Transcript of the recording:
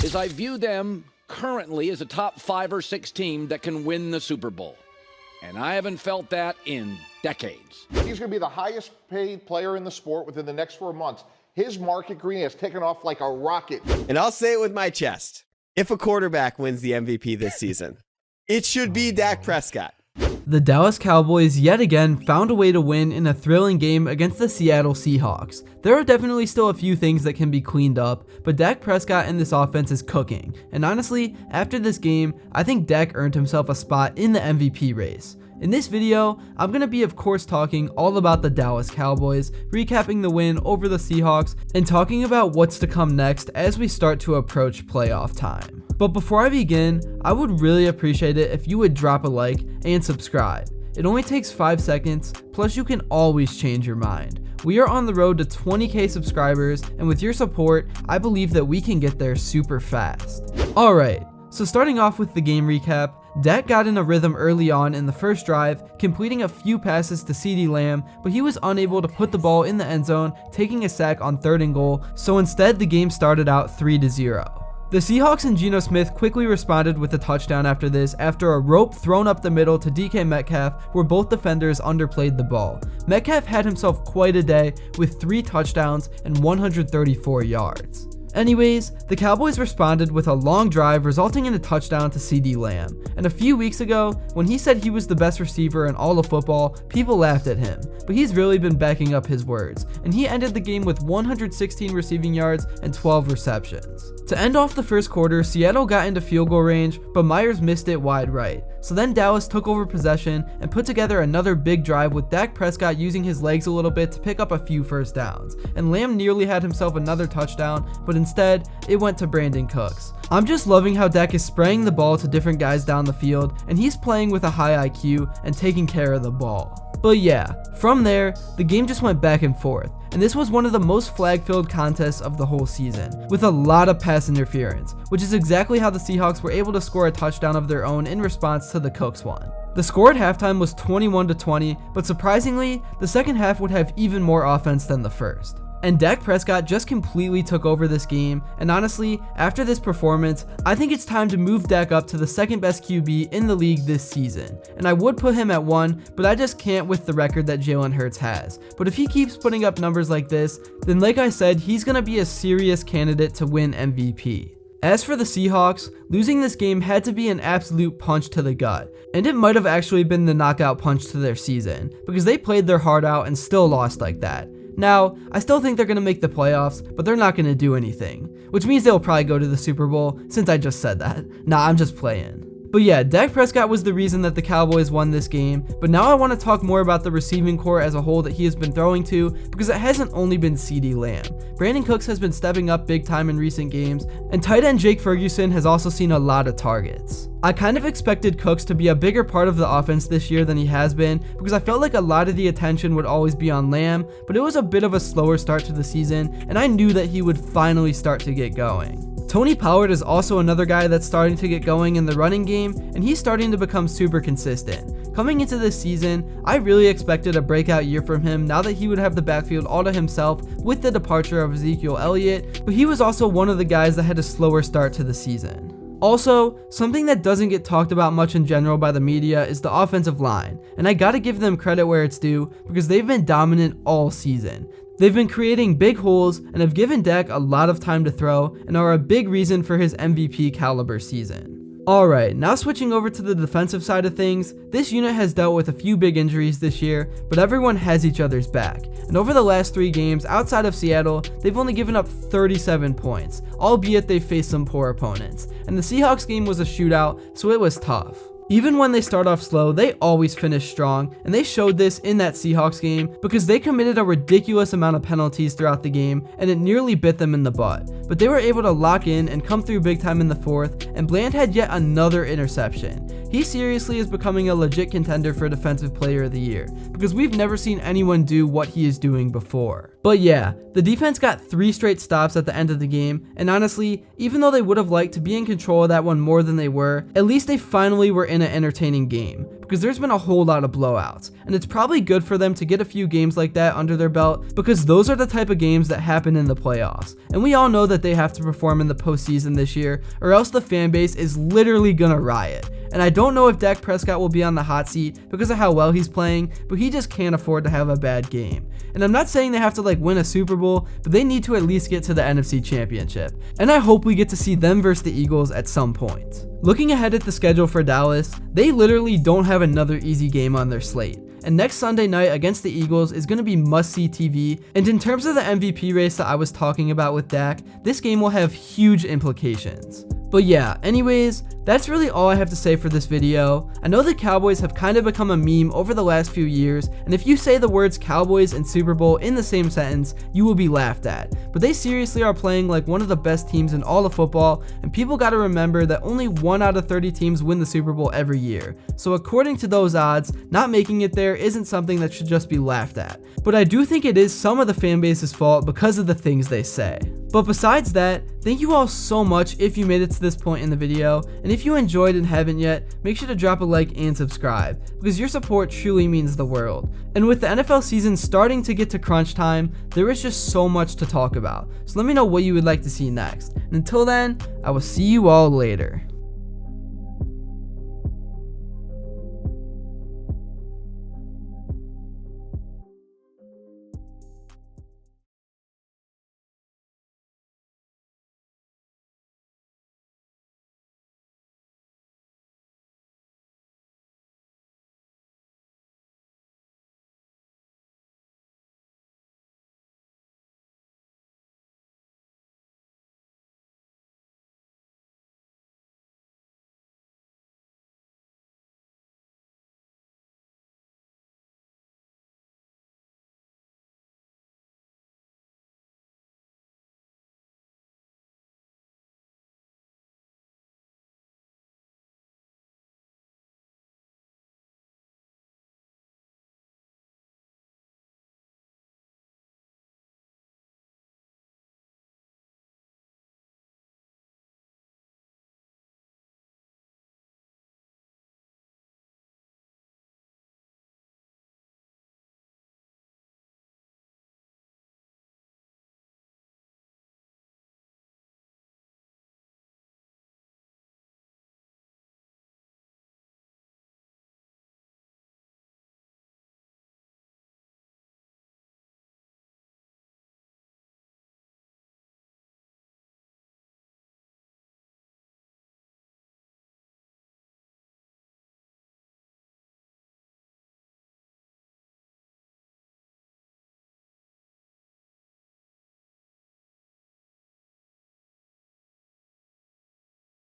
is I view them currently as a top 5 or 6 team that can win the Super Bowl. And I haven't felt that in decades. He's going to be the highest paid player in the sport within the next 4 months. His market green has taken off like a rocket. And I'll say it with my chest. If a quarterback wins the MVP this season, it should be Dak Prescott. The Dallas Cowboys yet again found a way to win in a thrilling game against the Seattle Seahawks. There are definitely still a few things that can be cleaned up, but Dak Prescott and this offense is cooking. And honestly, after this game, I think Dak earned himself a spot in the MVP race. In this video, I'm going to be of course talking all about the Dallas Cowboys, recapping the win over the Seahawks, and talking about what's to come next as we start to approach playoff time. But before I begin, I would really appreciate it if you would drop a like and subscribe. It only takes 5 seconds, plus you can always change your mind. We are on the road to 20k subscribers, and with your support, I believe that we can get there super fast. Alright, so starting off with the game recap, Dak got in a rhythm early on in the first drive, completing a few passes to Ceedee Lamb, but he was unable to put the ball in the end zone, taking a sack on 3rd and goal, so instead the game started out 3-0. The Seahawks and Geno Smith quickly responded with a touchdown after this after a rope thrown up the middle to DK Metcalf where both defenders underplayed the ball. Metcalf had himself quite a day with 3 touchdowns and 134 yards. Anyways, the Cowboys responded with a long drive resulting in a touchdown to Ceedee Lamb. And a few weeks ago, when he said he was the best receiver in all of football, people laughed at him. But he's really been backing up his words, and he ended the game with 116 receiving yards and 12 receptions. To end off the first quarter, Seattle got into field goal range, but Myers missed it wide right. So then Dallas took over possession and put together another big drive with Dak Prescott using his legs a little bit to pick up a few first downs. And Lamb nearly had himself another touchdown, but instead, it went to Brandon Cooks. I'm just loving how Dak is spraying the ball to different guys down the field, and he's playing with a high IQ and taking care of the ball. But yeah, from there, the game just went back and forth, and this was one of the most flag-filled contests of the whole season, with a lot of pass interference, which is exactly how the Seahawks were able to score a touchdown of their own in response to the Cooks one. The score at halftime was 21-20, but surprisingly, the second half would have even more offense than the first. And Dak Prescott just completely took over this game, and honestly, after this performance, I think it's time to move Dak up to the second best QB in the league this season. And I would put him at 1, but I just can't with the record that Jalen Hurts has. But if he keeps putting up numbers like this, then like I said, he's gonna be a serious candidate to win MVP. As for the Seahawks, losing this game had to be an absolute punch to the gut, and it might have actually been the knockout punch to their season, because they played their heart out and still lost like that. Now, I still think they're going to make the playoffs, but they're not going to do anything, which means they'll probably go to the Super Bowl, since I just said that. Nah, I'm just playing. But yeah, Dak Prescott was the reason that the Cowboys won this game, but now I want to talk more about the receiving core as a whole that he has been throwing to, because it hasn't only been Ceedee Lamb. Brandon Cooks has been stepping up big time in recent games, and tight end Jake Ferguson has also seen a lot of targets. I kind of expected Cooks to be a bigger part of the offense this year than he has been, because I felt like a lot of the attention would always be on Lamb, but it was a bit of a slower start to the season, and I knew that he would finally start to get going. Tony Pollard is also another guy that's starting to get going in the running game, and he's starting to become super consistent. Coming into this season, I really expected a breakout year from him now that he would have the backfield all to himself with the departure of Ezekiel Elliott, but he was also one of the guys that had a slower start to the season. Also, something that doesn't get talked about much in general by the media is the offensive line, and I gotta give them credit where it's due because they've been dominant all season. They've been creating big holes and have given Dak a lot of time to throw and are a big reason for his MVP caliber season. Alright, now switching over to the defensive side of things, this unit has dealt with a few big injuries this year, but everyone has each other's back. And over the last 3 games outside of Seattle, they've only given up 37 points, albeit they've faced some poor opponents. And the Seahawks game was a shootout, so it was tough. Even when they start off slow, they always finish strong, and they showed this in that Seahawks game because they committed a ridiculous amount of penalties throughout the game, and it nearly bit them in the butt. But they were able to lock in and come through big time in the 4th, and Bland had yet another interception. He seriously is becoming a legit contender for Defensive Player of the Year, because we've never seen anyone do what he is doing before. But yeah, the defense got 3 straight stops at the end of the game, and honestly, even though they would have liked to be in control of that one more than they were, at least they finally were in an entertaining game, because there's been a whole lot of blowouts, and it's probably good for them to get a few games like that under their belt, because those are the type of games that happen in the playoffs. And we all know that they have to perform in the postseason this year, or else the fan base is literally gonna riot. And I don't know if Dak Prescott will be on the hot seat because of how well he's playing, but he just can't afford to have a bad game. And I'm not saying they have to win a Super Bowl, but they need to at least get to the NFC Championship. And I hope we get to see them versus the Eagles at some point. Looking ahead at the schedule for Dallas, they literally don't have another easy game on their slate. And next Sunday night against the Eagles is going to be must-see TV. And in terms of the MVP race that I was talking about with Dak, this game will have huge implications. But yeah, anyways, that's really all I have to say for this video. I know the Cowboys have kind of become a meme over the last few years, and if you say the words Cowboys and Super Bowl in the same sentence, you will be laughed at. But they seriously are playing like one of the best teams in all of football, and people gotta remember that only 1 out of 30 teams win the Super Bowl every year. So according to those odds, not making it there isn't something that should just be laughed at. But I do think it is some of the fan base's fault because of the things they say. But besides that, thank you all so much if you made it to this point in the video, and if you enjoyed and haven't yet, make sure to drop a like and subscribe, because your support truly means the world. And with the NFL season starting to get to crunch time, there is just so much to talk about, so let me know what you would like to see next. And until then, I will see you all later.